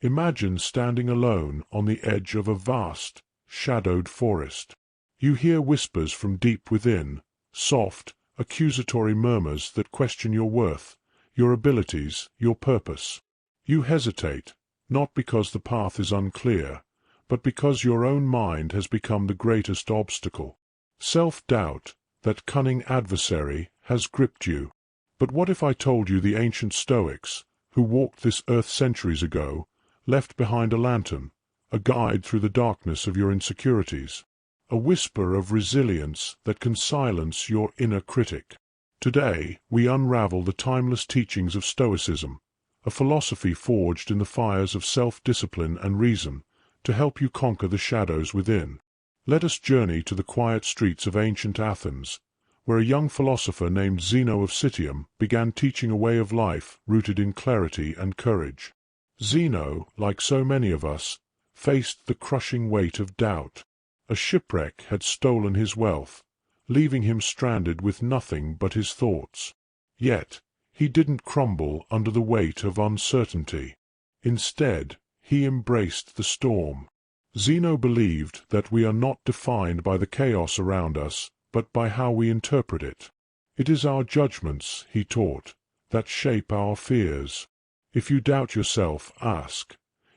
Imagine standing alone on the edge of a vast, shadowed forest. You hear whispers from deep within, soft, accusatory murmurs that question your worth, your abilities, your purpose. You hesitate, not because the path is unclear, but because your own mind has become the greatest obstacle. Self-doubt, that cunning adversary, has gripped you. But what if I told you the ancient Stoics, who walked this earth centuries ago, left behind a lantern, a guide through the darkness of your insecurities, a whisper of resilience that can silence your inner critic? Today, we unravel the timeless teachings of Stoicism, a philosophy forged in the fires of self-discipline and reason, to help you conquer the shadows within. Let us journey to the quiet streets of ancient Athens, where a young philosopher named Zeno of Citium began teaching a way of life rooted in clarity and courage. Zeno, like so many of us, faced the crushing weight of doubt. A shipwreck had stolen his wealth, leaving him stranded with nothing but his thoughts. Yet, he didn't crumble under the weight of uncertainty. Instead, he embraced the storm. Zeno believed that we are not defined by the chaos around us, but by how we interpret it. It is our judgments, he taught, that shape our fears. If you doubt yourself, ask,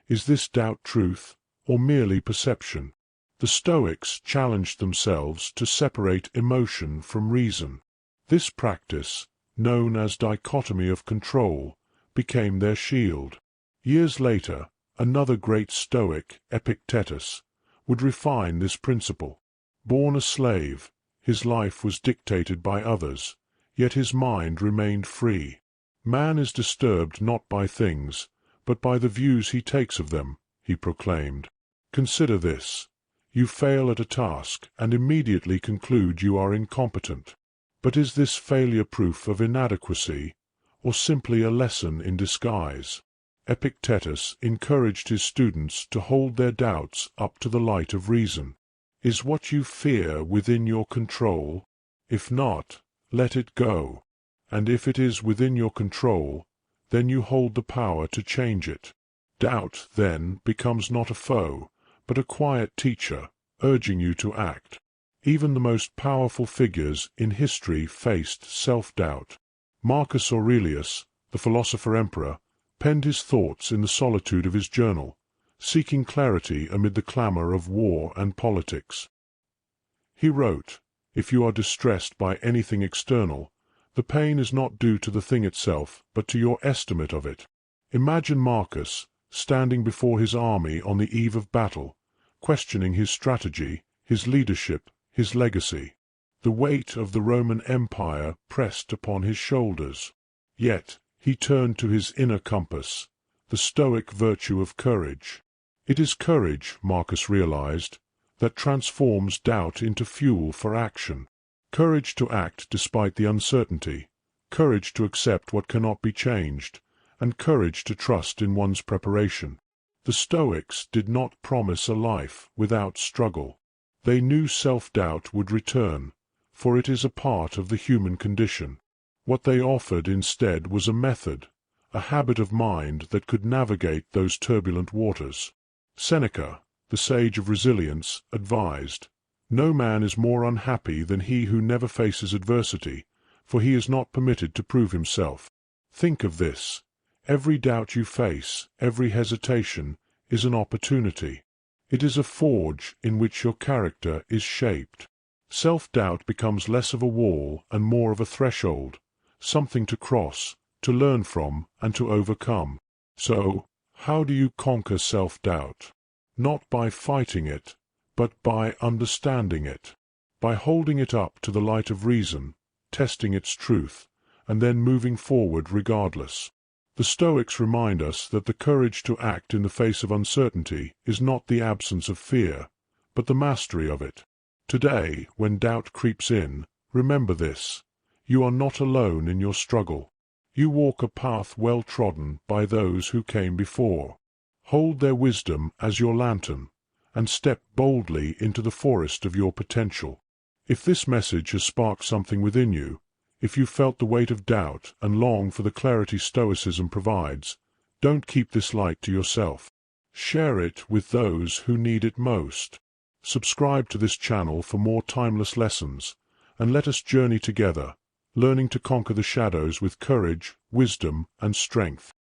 is this doubt truth, or merely perception? The Stoics challenged themselves to separate emotion from reason. This practice, known as dichotomy of control, became their shield. Years later, another great Stoic, Epictetus, would refine this principle. Born a slave, his life was dictated by others, yet his mind remained free. Man is disturbed not by things, but by the views he takes of them, he proclaimed. Consider this. You fail at a task and immediately conclude you are incompetent. But is this failure proof of inadequacy, or simply a lesson in disguise? Epictetus encouraged his students to hold their doubts up to the light of reason. Is what you fear within your control? If not, let it go. And if it is within your control, then you hold the power to change it. Doubt, then, becomes not a foe, but a quiet teacher, urging you to act. Even the most powerful figures in history faced self-doubt. Marcus Aurelius, the philosopher-emperor, penned his thoughts in the solitude of his journal, seeking clarity amid the clamor of war and politics. He wrote, "If you are distressed by anything external, the pain is not due to the thing itself, but to your estimate of it." Imagine Marcus, standing before his army on the eve of battle, questioning his strategy, his leadership, his legacy. The weight of the Roman Empire pressed upon his shoulders. Yet he turned to his inner compass, the Stoic virtue of courage. It is courage, Marcus realized, that transforms doubt into fuel for action. Courage to act despite the uncertainty, courage to accept what cannot be changed, and courage to trust in one's preparation. The Stoics did not promise a life without struggle. They knew self-doubt would return, for it is a part of the human condition. What they offered instead was a method, a habit of mind that could navigate those turbulent waters. Seneca, the sage of resilience, advised, "No man is more unhappy than he who never faces adversity, for he is not permitted to prove himself." Think of this. Every doubt you face, every hesitation, is an opportunity. It is a forge in which your character is shaped. Self-doubt becomes less of a wall and more of a threshold, something to cross, to learn from, and to overcome. So, how do you conquer self-doubt? Not by fighting it, but by understanding it, by holding it up to the light of reason, testing its truth, and then moving forward regardless. The Stoics remind us that the courage to act in the face of uncertainty is not the absence of fear, but the mastery of it. Today, when doubt creeps in, remember this: you are not alone in your struggle. You walk a path well trodden by those who came before. Hold their wisdom as your lantern, and step boldly into the forest of your potential. If this message has sparked something within you, if you felt the weight of doubt and long for the clarity Stoicism provides, don't keep this light to yourself. Share it with those who need it most. Subscribe to this channel for more timeless lessons, and let us journey together, learning to conquer the shadows with courage, wisdom, and strength.